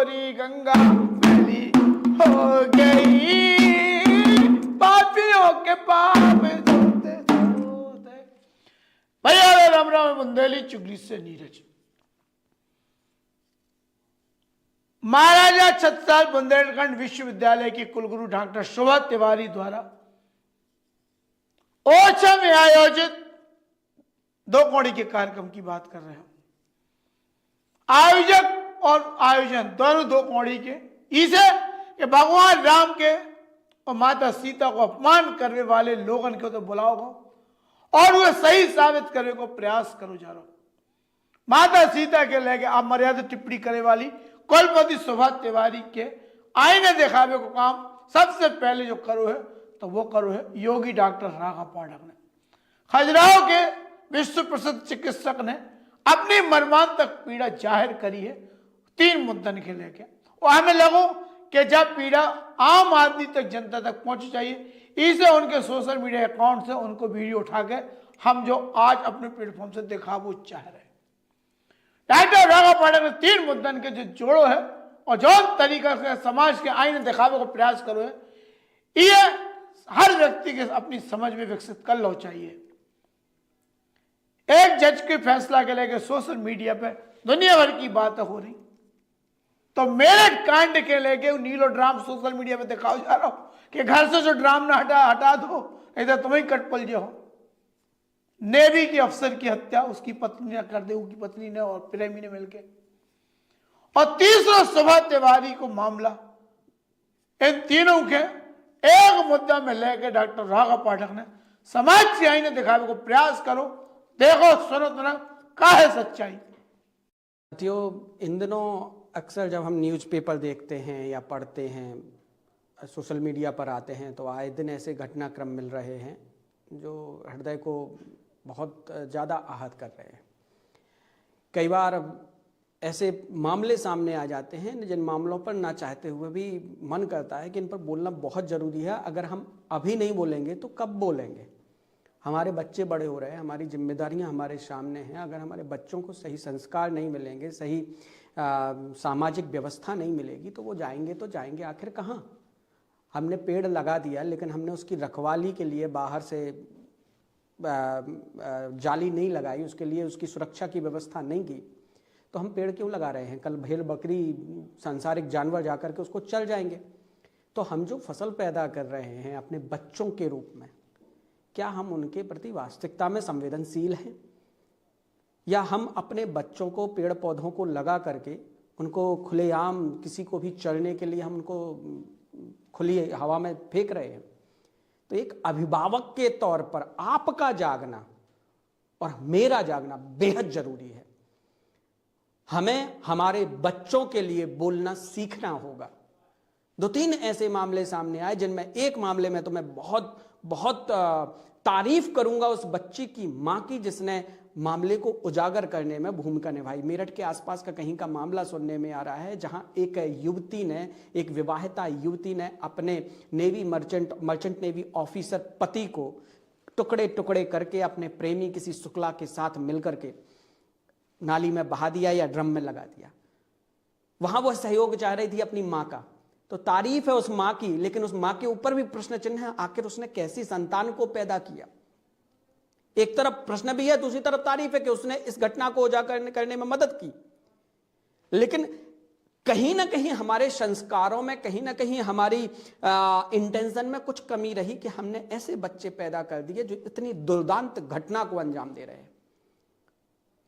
गोरी गंगा मैली हो गई, पापियों के पाप धोते धोते। भैया राम राम बुंदेली चुगली से नीरज। महाराजा छत्रसाल बुंदेलखंड विश्वविद्यालय के कुलगुरु डॉक्टर शोभा तिवारी द्वारा ओछा में आयोजित 2 कौड़ी के कार्यक्रम की बात कर रहे हैं। आयोजक और आयोजन दोनों 2 कौड़ी के इसे कि भगवान राम के और माता सीता को अपमान करने वाले लोगों को तो बुलाओ और वह सही साबित करने को प्रयास करो जा रहा। माता सीता के लेके आप मर्यादा टिप्पणी करने वाली कुलपति शोभा तिवारी के आईने दिखावे को काम सबसे पहले जो करो है तो वो करो है योगी डॉक्टर राघव पाठक ने। खजुराहो के विश्व प्रसिद्ध चिकित्सक ने अपनी मर्मांतक पीड़ा जाहिर करी है 3 मुद्दन के लेके। और हमें लगो कि जब पीड़ा आम आदमी तक, जनता तक पहुंची चाहिए, इसे उनके सोशल मीडिया अकाउंट से उनको वीडियो उठा के हम जो आज अपने प्लेटफॉर्म से दिखावो चाह रहे हैं। डॉक्टर राघव पाठक ने 3 मुद्दन के जो जोड़ो है और जो तरीका से समाज के आईने दिखावे को प्रयास करो है, ये हर व्यक्ति के अपनी समझ में विकसित कर लो चाहिए। एक जज के फैसला के लेकर सोशल मीडिया पे दुनिया भर की बातें हो रही, तो मेरठ कांड के लेके नीलो ड्राम सोशल मीडिया पे दिखाओ जा रहा हो कि घर से जो ड्राम ना हटा दो, इधर तुम्हें कट पल जाओ। नेवी के अफसर की हत्या उसकी पत्नी ने कर दी, उसकी पत्नी ने और प्रेमी ने मिलकर। और तीसरा शोभा तिवारी को मामला, इन तीनों के एक मुद्दा में लेकर डॉक्टर राघव पाठक ने समाज के आईने दिखावे को प्रयास करो, देखो सुनो तो ना क्या है सच्चाई। साथियों, इन दिनों अक्सर जब हम न्यूज़पेपर देखते हैं या पढ़ते हैं, सोशल मीडिया पर आते हैं, तो आए दिन ऐसे घटनाक्रम मिल रहे हैं जो हृदय को बहुत ज़्यादा आहत कर रहे हैं। कई बार ऐसे मामले सामने आ जाते हैं जिन मामलों पर ना चाहते हुए भी मन करता है कि इन पर बोलना बहुत ज़रूरी है। अगर हम अभी नहीं बोलेंगे तो कब बोलेंगे? हमारे बच्चे बड़े हो रहे हैं, हमारी जिम्मेदारियां हमारे सामने हैं। अगर हमारे बच्चों को सही संस्कार नहीं मिलेंगे, सही सामाजिक व्यवस्था नहीं मिलेगी, तो वो जाएंगे आखिर कहाँ? हमने पेड़ लगा दिया, लेकिन हमने उसकी रखवाली के लिए बाहर से जाली नहीं लगाई, उसके लिए उसकी सुरक्षा की व्यवस्था नहीं की, तो हम पेड़ क्यों लगा रहे हैं? कल भेड़ बकरी सांसारिक जानवर जाकर के उसको चल जाएंगे। तो हम जो फसल पैदा कर रहे हैं अपने बच्चों के रूप में, क्या हम उनके प्रति वास्तविकता में संवेदनशील हैं? या हम अपने बच्चों को पेड़ पौधों को लगा करके उनको खुलेआम किसी को भी चढ़ने के लिए हम उनको खुली हवा में फेंक रहे हैं? तो एक अभिभावक के तौर पर आपका जागना और मेरा जागना बेहद जरूरी है। हमें हमारे बच्चों के लिए बोलना सीखना होगा। 2-3 ऐसे मामले सामने आए जिनमें एक मामले में तो मैं बहुत बहुत तारीफ करूंगा उस बच्ची की मां की जिसने मामले को उजागर करने में भूमिका निभाई। मेरठ के आसपास का कहीं का मामला सुनने में आ रहा है जहां एक विवाहिता युवती ने अपने नेवी मर्चेंट नेवी ऑफिसर पति को टुकड़े टुकड़े करके अपने प्रेमी किसी शुक्ला के साथ मिलकर के नाली में बहा दिया या ड्रम में लगा दिया। वहां वह सहयोग चाह रही थी अपनी मां का, तो तारीफ है उस मां की, लेकिन उस मां के ऊपर भी प्रश्न चिन्ह है, आखिर उसने कैसी संतान को पैदा किया? एक तरफ प्रश्न भी है, दूसरी तरफ तारीफ है कि उसने इस घटना को उजागर करने में मदद की। लेकिन कहीं ना कहीं हमारे संस्कारों में, कहीं ना कहीं हमारी इंटेंशन में कुछ कमी रही कि हमने ऐसे बच्चे पैदा कर दिए जो इतनी दुर्दांत घटना को अंजाम दे रहे हैं।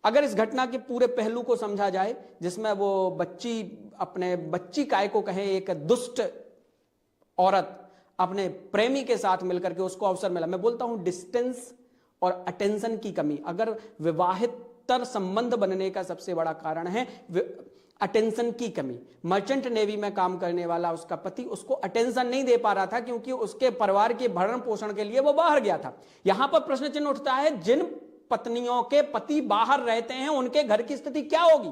अगर इस घटना के पूरे पहलू को समझा जाए, जिसमें वो बच्ची काय को कहे, एक दुष्ट औरत अपने प्रेमी के साथ मिलकर के उसको अवसर मिला। मैं बोलता हूं डिस्टेंस और अटेंशन की कमी। अगर विवाहितर संबंध बनने का सबसे बड़ा कारण है अटेंशन की कमी। मर्चेंट नेवी में काम करने वाला उसका पति उसको अटेंशन नहीं दे पा रहा था क्योंकि उसके परिवार के भरण पोषण के लिए वो बाहर गया था। यहां पर प्रश्न चिन्ह उठता है, जिन पत्नियों के पति बाहर रहते हैं उनके घर की स्थिति क्या होगी?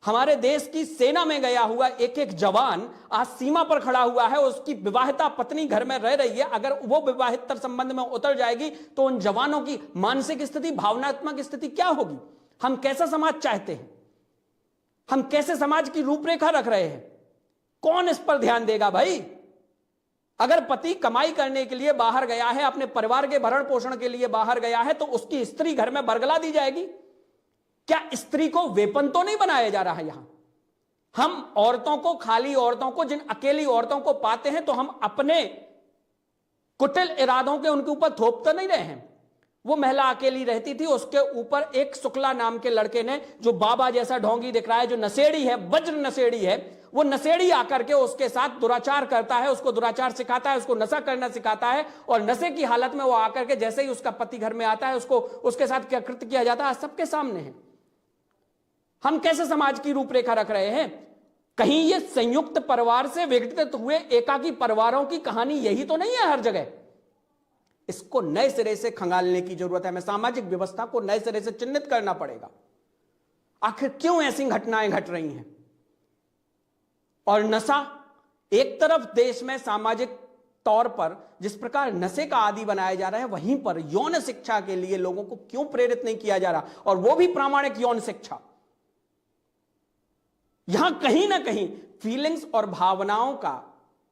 हमारे देश की सेना में गया हुआ एक एक जवान आज सीमा पर खड़ा हुआ है, उसकी विवाहिता पत्नी घर में रह रही है। अगर वो विवाहितर संबंध में उतर जाएगी तो उन जवानों की मानसिक स्थिति, भावनात्मक स्थिति क्या होगी? हम कैसा समाज चाहते हैं? हम कैसे समाज की रूपरेखा रख रहे हैं? कौन इस पर ध्यान देगा भाई? अगर पति कमाई करने के लिए बाहर गया है, अपने परिवार के भरण पोषण के लिए बाहर गया है, तो उसकी स्त्री घर में बरगला दी जाएगी? क्या स्त्री को वेपन तो नहीं बनाया जा रहा है? यहां हम औरतों को, खाली औरतों को, जिन अकेली औरतों को पाते हैं, तो हम अपने कुटिल इरादों के उनके ऊपर थोप तो नहीं रहे हैं। वो महिला अकेली रहती थी, उसके ऊपर एक शुक्ला नाम के लड़के ने, जो बाबा जैसा ढोंगी दिख रहा है, जो नशेड़ी है, वज्र नशेड़ी है, वो नशेड़ी आकर के उसके साथ दुराचार करता है, उसको दुराचार सिखाता है, उसको नशा करना सिखाता है, और नशे की हालत में वो आकर के जैसे ही उसका पति घर में आता है, उसको उसके साथ क्या कृत्य किया जाता है, सबके सामने है। हम कैसे समाज की रूपरेखा रख रहे हैं? कहीं ये संयुक्त परिवार से विघटित हुए एकाकी परिवारों की कहानी यही तो नहीं है हर जगह? इसको नए सिरे से खंगालने की जरूरत है। हमें सामाजिक व्यवस्था को नए सिरे से चिन्हित करना पड़ेगा। आखिर क्यों ऐसी घटनाएं घट रही हैं? और नशा, एक तरफ देश में सामाजिक तौर पर जिस प्रकार नशे का आदी बनाया जा रहा है, वहीं पर यौन शिक्षा के लिए लोगों को क्यों प्रेरित नहीं किया जा रहा, और वो भी प्रामाणिक यौन शिक्षा? यहां कहीं ना कहीं फीलिंग्स और भावनाओं का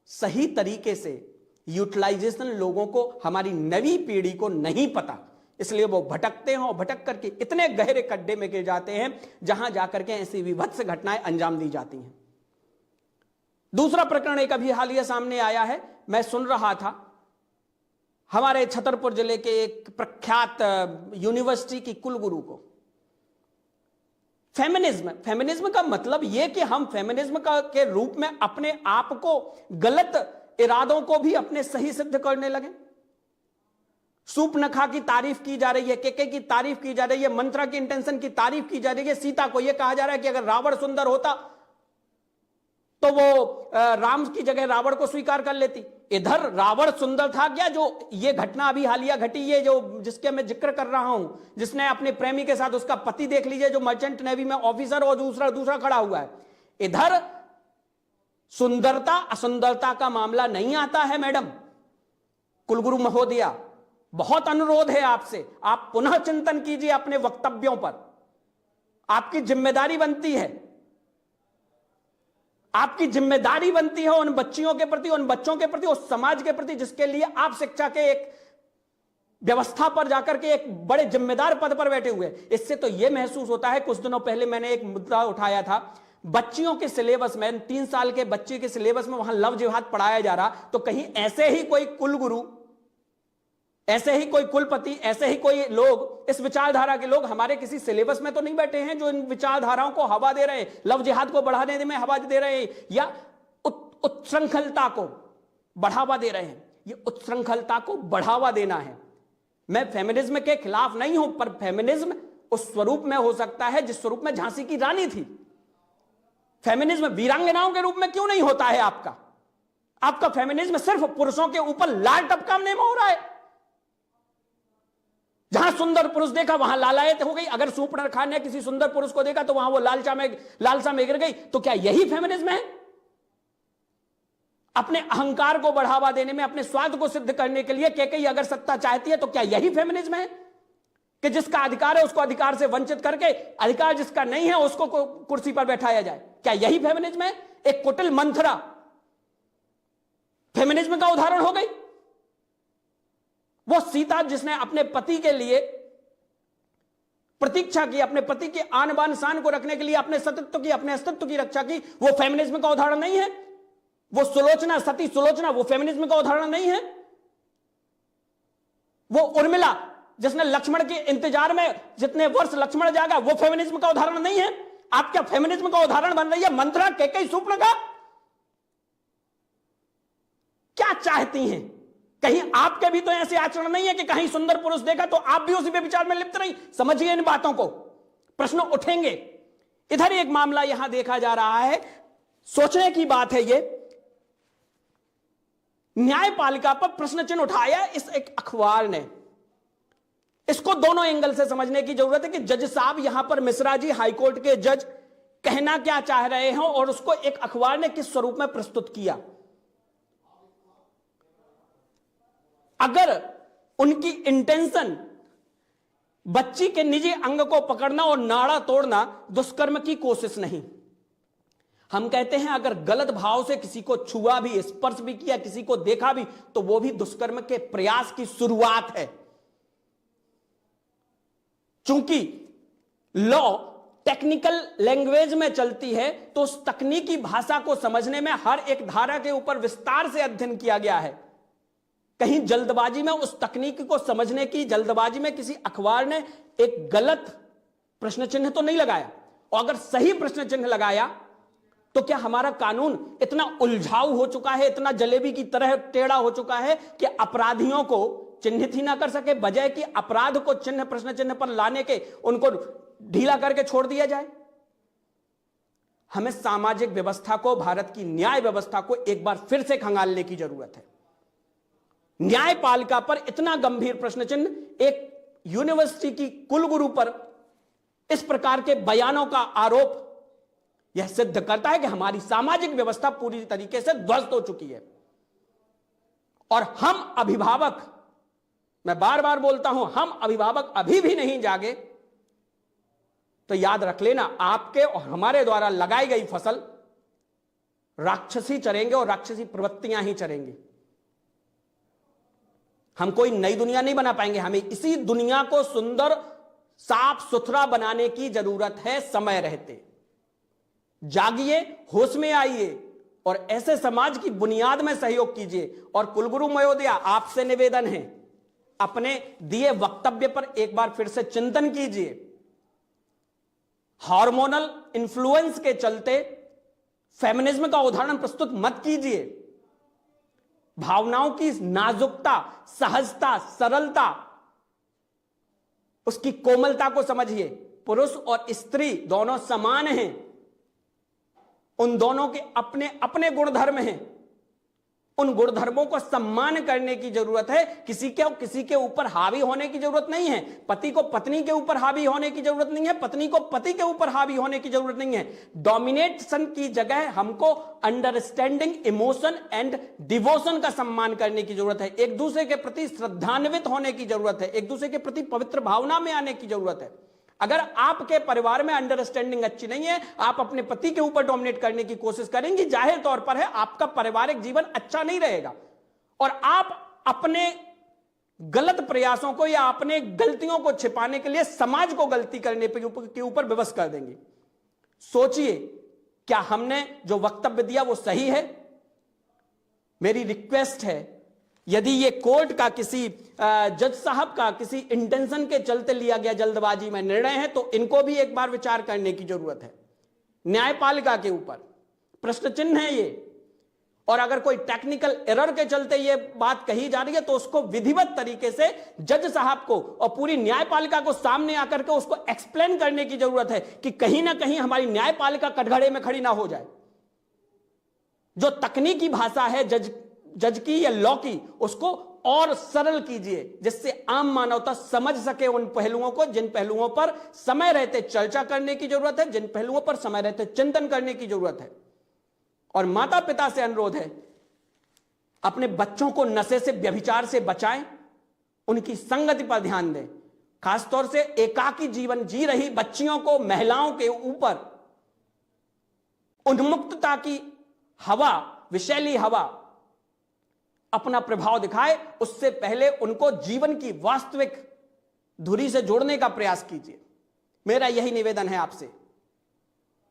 सही तरीके से यूटिलाइजेशन लोगों को, हमारी नवी पीढ़ी को नहीं पता, इसलिए वो भटकते हैं, और भटक करके इतने गहरे गड्ढे में गिर जाते हैं जहां जाकर के ऐसी विभत्स घटनाएं अंजाम दी जाती हैं। दूसरा प्रकरण एक अभी हालिया सामने आया है। मैं सुन रहा था हमारे छतरपुर जिले के एक प्रख्यात यूनिवर्सिटी की कुलगुरु को फेमिनिज्म का मतलब यह कि हम फेमिनिज्म के रूप में अपने आप को, गलत इरादों को भी अपने सही सिद्ध करने लगे। सूपनखा की तारीफ की जा रही है, केके की तारीफ की जा रही है, मंत्रा की इंटेंशन की तारीफ की जा रही है। सीता को यह कहा जा रहा है कि अगर रावण सुंदर होता तो वो राम की जगह रावण को स्वीकार कर लेती। इधर रावण सुंदर था क्या? जो ये घटना अभी हालिया घटी, ये जो जिसके मैं जिक्र कर रहा हूं, जिसने अपने प्रेमी के साथ, उसका पति देख लीजिए, जो मर्चेंट नेवी में ऑफिसर, और दूसरा खड़ा हुआ है। इधर सुंदरता असुंदरता का मामला नहीं आता है। मैडम कुलगुरु महोदया, बहुत अनुरोध है आपसे, आप पुनः चिंतन कीजिए अपने वक्तव्यों पर। आपकी जिम्मेदारी बनती है, आपकी जिम्मेदारी बनती है उन बच्चियों के प्रति, उन बच्चों के प्रति, उस समाज के प्रति जिसके लिए आप शिक्षा के एक व्यवस्था पर जाकर के एक बड़े जिम्मेदार पद पर बैठे हुए। इससे तो यह महसूस होता है, कुछ दिनों पहले मैंने एक मुद्दा उठाया था, बच्चियों के सिलेबस में, 3 साल के बच्चे के सिलेबस में वहां लव जिहाद पढ़ाया जा रहा, तो कहीं ऐसे ही कोई कुलगुरु, ऐसे ही कोई कुलपति, ऐसे ही कोई लोग, इस विचारधारा के लोग हमारे किसी सिलेबस में तो नहीं बैठे हैं जो इन विचारधाराओं को हवा दे रहे हैं, लव जिहाद को बढ़ाने में हवा दे रहे हैं, या उत्श्रृंखलता को बढ़ावा दे रहे हैं। ये उत्श्रृंखलता को बढ़ावा देना है। मैं फेमिनिज्म के खिलाफ नहीं हूं, पर फेमिनिज्म उस स्वरूप में हो सकता है जिस स्वरूप में झांसी की रानी थी। फेमिनिज्म वीरांगनाओं के रूप में क्यों नहीं होता है आपका? आपका फेमिनिज्म सिर्फ पुरुषों के ऊपर लाल टपकाने में हो रहा है। जहां सुंदर पुरुष देखा वहां लालायत हो गई। अगर सूपनखा ने किसी सुंदर पुरुष को देखा तो वहां वो लालसा में गिर गई। तो क्या यही फेमिनिज्म है? अपने अहंकार को बढ़ावा देने में, अपने स्वार्थ को सिद्ध करने के लिए केकई अगर सत्ता चाहती है, तो क्या यही फेमिनिज्म है कि जिसका अधिकार है उसको अधिकार से वंचित करके, अधिकार जिसका नहीं है उसको कुर्सी पर बैठाया जाए? क्या यही फेमिनिज्म है? एक कुटिल मंथरा फेमिनिज्म का उदाहरण हो गई। वो सीता जिसने अपने पति के लिए प्रतीक्षा की, अपने पति के आन बान शान को रखने के लिए अपने सतीत्व की, अपने अस्तित्व की रक्षा की, वो फेमिनिज्म का उदाहरण नहीं है? वो सुलोचना, सती सुलोचना, वो फेमिनिज्म का उदाहरण नहीं है? वो उर्मिला जिसने लक्ष्मण के इंतजार में जितने वर्ष लक्ष्मण जागा, वो फेमिनिज्म का उदाहरण नहीं है? आप क्या फेमिनिज्म का उदाहरण बन रही है मंथरा, केकई, सूपनखा? क्या चाहती हैं? कहीं आपके भी तो ऐसे आचरण नहीं है कि कहीं सुंदर पुरुष देखा तो आप भी उसी पे विचार में लिप्त नहीं? समझिए इन बातों को, प्रश्न उठेंगे। इधर एक मामला यहां देखा जा रहा है, सोचने की बात है। ये न्यायपालिका पर प्रश्न चिन्ह उठाया इस एक अखबार ने। इसको दोनों एंगल से समझने की जरूरत है कि जज साहब यहां पर मिश्रा जी, हाईकोर्ट के जज, कहना क्या चाह रहे हैं और उसको एक अखबार ने किस स्वरूप में प्रस्तुत किया। अगर उनकी इंटेंशन बच्ची के निजी अंग को पकड़ना और नाड़ा तोड़ना, दुष्कर्म की कोशिश नहीं, हम कहते हैं अगर गलत भाव से किसी को छुआ भी, स्पर्श भी किया, किसी को देखा भी, तो वो भी दुष्कर्म के प्रयास की शुरुआत है। चूंकि लॉ टेक्निकल लैंग्वेज में चलती है, तो उस तकनीकी भाषा को समझने में हर एक धारा के ऊपर विस्तार से अध्ययन किया गया है। कहीं जल्दबाजी में उस तकनीक को समझने की जल्दबाजी में किसी अखबार ने एक गलत प्रश्न चिन्ह तो नहीं लगाया, और अगर सही प्रश्न चिन्ह लगाया तो क्या हमारा कानून इतना उलझाऊ हो चुका है, इतना जलेबी की तरह टेढ़ा हो चुका है कि अपराधियों को चिन्हित ही ना कर सके, बजाय कि अपराध को चिन्ह प्रश्न चिन्ह पर लाने के उनको ढीला करके छोड़ दिया जाए? हमें सामाजिक व्यवस्था को, भारत की न्याय व्यवस्था को एक बार फिर से खंगालने की जरूरत है। न्यायपालिका पर इतना गंभीर प्रश्न चिन्ह, एक यूनिवर्सिटी की कुलगुरु पर इस प्रकार के बयानों का आरोप, यह सिद्ध करता है कि हमारी सामाजिक व्यवस्था पूरी तरीके से ध्वस्त हो चुकी है। और हम अभिभावक, मैं बार बार बोलता हूं, हम अभिभावक अभी भी नहीं जागे तो याद रख लेना, आपके और हमारे द्वारा लगाई गई फसल राक्षसी चरेंगे और राक्षसी प्रवृत्तियां ही चरेंगी। हम कोई नई दुनिया नहीं बना पाएंगे। हमें इसी दुनिया को सुंदर, साफ सुथरा बनाने की जरूरत है समय रहते। जागिए, होश में आइए और ऐसे समाज की बुनियाद में सहयोग कीजिए। और कुलगुरु महोदय, आपसे निवेदन है, अपने दिए वक्तव्य पर एक बार फिर से चिंतन कीजिए। हार्मोनल इन्फ्लुएंस के चलते फेमिनिज्म का उदाहरण प्रस्तुत मत कीजिए। भावनाओं की नाजुकता, सहजता, सरलता, उसकी कोमलता को समझिए। पुरुष और स्त्री दोनों समान हैं, उन दोनों के अपने अपने गुणधर्म हैं। उन गुणधर्मों को सम्मान करने की जरूरत है। किसी के ऊपर हावी होने की जरूरत नहीं है। पति को पत्नी के ऊपर हावी होने की जरूरत नहीं है, पत्नी को पति के ऊपर हावी होने की जरूरत नहीं है। डोमिनेशन की जगह हमको अंडरस्टैंडिंग, इमोशन एंड डिवोशन का सम्मान करने की जरूरत है। एक दूसरे के प्रति श्रद्धान्वित होने की जरूरत है। एक दूसरे के प्रति पवित्र भावना में आने की जरूरत है। अगर आपके परिवार में अंडरस्टैंडिंग अच्छी नहीं है, आप अपने पति के ऊपर डोमिनेट करने की कोशिश करेंगी, जाहिर तौर पर है आपका पारिवारिक जीवन अच्छा नहीं रहेगा और आप अपने गलत प्रयासों को या अपने गलतियों को छिपाने के लिए समाज को गलती करने के ऊपर विवश कर देंगी। सोचिए, क्या हमने जो वक्तव्य दिया वो सही है? मेरी रिक्वेस्ट है, यदि ये कोर्ट का किसी जज साहब का किसी इंटेंशन के चलते लिया गया जल्दबाजी में निर्णय है, तो इनको भी एक बार विचार करने की जरूरत है। न्यायपालिका के ऊपर प्रश्न चिन्ह है ये, और अगर कोई टेक्निकल एरर के चलते ये बात कही जा रही है तो उसको विधिवत तरीके से जज साहब को और पूरी न्यायपालिका को सामने आकर के उसको एक्सप्लेन करने की जरूरत है कि कहीं ना कहीं हमारी न्यायपालिका कटघरे में खड़ी ना हो जाए। जो तकनीकी भाषा है जज की या लॉ की, उसको और सरल कीजिए जिससे आम मानवता समझ सके उन पहलुओं को, जिन पहलुओं पर समय रहते चर्चा करने की जरूरत है, जिन पहलुओं पर समय रहते चिंतन करने की जरूरत है। और माता पिता से अनुरोध है, अपने बच्चों को नशे से, व्यभिचार से बचाएं, उनकी संगति पर ध्यान दें। खासतौर से एकाकी जीवन जी रही बच्चियों को, महिलाओं के ऊपर उन्मुक्तता की हवा, विषैली हवा अपना प्रभाव दिखाए, उससे पहले उनको जीवन की वास्तविक धुरी से जोड़ने का प्रयास कीजिए। मेरा यही निवेदन है आपसे।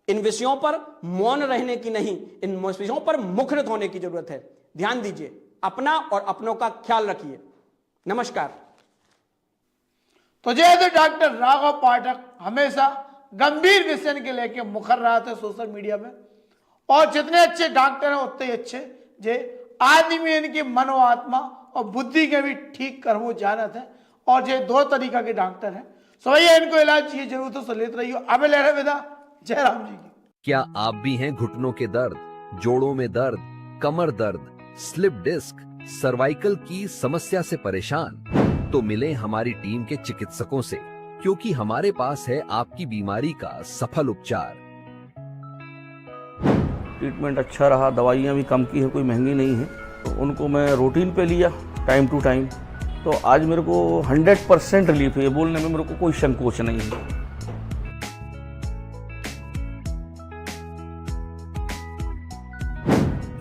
इन विषयों पर मौन रहने की नहीं, इन विषयों पर मुखरित होने की जरूरत है। ध्यान दीजिए, अपना और अपनों का ख्याल रखिए। नमस्कार। तो जैसे डॉक्टर राघव पाठक हमेशा गंभीर विषय के लेके मुखर रहा था सोशल मीडिया में, और जितने अच्छे डॉक्टर हैं उतने ही अच्छे जे आदमी इनकी मनो आत्मा और बुद्धि के भी ठीक कर वो जानत है। और जो दो तरीका के डॉक्टर हैं, सो भैया इनको इलाज चाहिए, जरूरत तो लेते रहिए। अब ले रहे विदा, जय राम जी की। क्या आप भी हैं घुटनों के दर्द, जोड़ों में दर्द, कमर दर्द, स्लिप डिस्क, सर्वाइकल की समस्या से परेशान? तो मिलें हमारी टीम के चिकित्सकों से, क्योंकि हमारे पास है आपकी बीमारी का सफल उपचार। ट्रीटमेंट अच्छा रहा, दवाइयाँ भी कम की है, कोई महंगी नहीं है, तो उनको मैं रूटीन पे लिया टाइम टू टाइम। तो आज मेरे को 100% रिलीफ है। ये बोलने में मेरे को कोई संकोच नहीं है।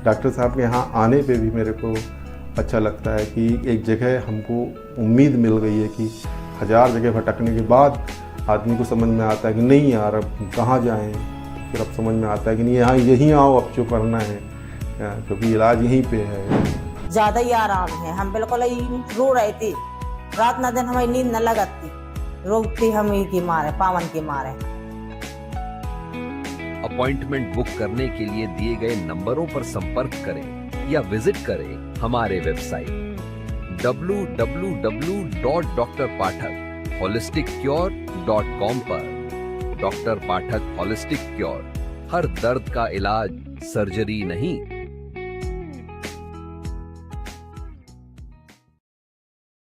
डॉक्टर साहब के यहाँ आने पे भी मेरे को अच्छा लगता है कि एक जगह हमको उम्मीद मिल गई है कि 1000 जगह भटकने के बाद आदमी को समझ में आता है कि नहीं यार अब कहाँ जाएं। फिर अब समझ में आता है कि नहीं यहाँ यहीं आओ, अब जो करना है क्योंकि इलाज यहीं पे है। ज़्यादा ही आराम है। हम बिल्कुल ही रो रहे थे, रात न दिन हमारी नींद न लगती, रोती हम ही की मारे, पावन के मारे। अपॉइंटमेंट बुक करने के लिए दिए गए नंबरों पर संपर्क करें या विजिट करें हमारे वेबसाइट www.drpathak.holisticcure.com पर। डॉक्टर पाठक होलिस्टिक क्योर, हर दर्द का इलाज सर्जरी नहीं